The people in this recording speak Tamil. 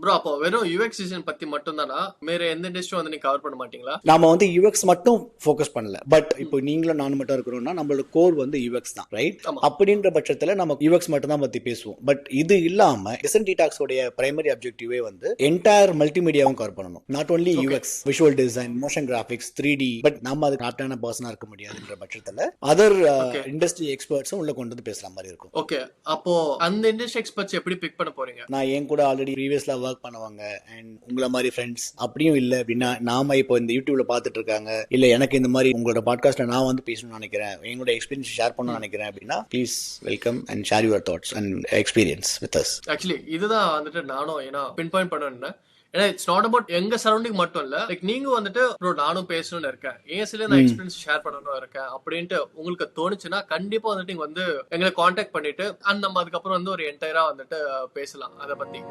ப்ரோ அப்போ வெறும் யூஎக்ஸ் டிசைன் பத்தி மட்டும் தானா, வேற எந்த இண்டஸ்ட்ரியும் வந்து நீங்க கவர் பண்ண மாட்டீங்களா? நாம வந்து யூஎக்ஸ் மட்டும் ஃபோக்கஸ் பண்ணல, பட் இப்போ நீங்களும் நானும் மட்டும் இருக்கிறோம்னா நம்மளோட கோர் வந்து யூஎக்ஸ் தான், ரைட்? அப்படின்ற பட்சத்துல நம்ம யூஎக்ஸ் மட்டும் தான் பத்தி பேசுவோம். பட் இது இல்லாம டிசன் டீடாக்ஸ் உடைய பிரைமரி அப்ஜெக்டிவே வந்து என்டையர் மல்டிமீடியாவும் கவர் பண்ணணும். Not only UX, visual design, motion graphics, 3D. But நம்ம அது கரெக்டான பர்சனா இருக்க முடியாதுன்ற பட்சத்துல அதர் இண்டஸ்ட்ரி எக்ஸ்பர்ட்ஸும் உள்ள கொண்டு வந்து பேசுற மாதிரி இருக்கும். ஓகே, அப்போ அந்த இண்டஸ்ட்ரி எக்ஸ்பர்ட்ஸ் எப்படி பிக் பண்ண போறீங்க? நான் என் கூட ஆல்ரெடி ப்ரீவியஸ்ல ஒர்க் பண்ணுவாங்க அண்ட் உங்களை மாதிரி ஃப்ரெண்ட்ஸ் அப்படியும் இல்லை அப்படின்னா, நாம இப்போ இந்த யூடியூப்ல பார்த்துட்டு இருக்காங்க, இல்ல எனக்கு இந்த மாதிரி உங்களோட பாட்காஸ்ட்ல நான் வந்து பேசணும்னு நினைக்கிறேன், எங்களோட எக்ஸ்பீரியன்ஸ் ஷேர் பண்ணணும்னு நினைக்கிறேன் அப்படின்னா, please welcome and share your thoughts and experience with us. Actually இதுதான் வந்துட்டு நானும் ஏன்னா பின் பாயிண்ட் பண்ணேன். ஏன்னா இட்ஸ் நாட் அபவுட் எங்க சரௌண்டிங் மட்டும் இல்ல, லைக் நீங்க வந்துட்டு ப்ரோ நானும் பேசணும்னு இருக்கேன், ஏன் சில நான் எக்ஸ்பீரியன்ஸ் ஷேர் பண்ணணும் இருக்கேன் அப்படின்ட்டு உங்களுக்கு தோணுச்சுன்னா கண்டிப்பா வந்துட்டு நீங்க வந்து எங்களை காண்டாக்ட் பண்ணிட்டு நம்ம அதுக்கப்புறம் வந்து ஒரு என்டையரா வந்துட்டு பேசலாம் அதை பத்தி.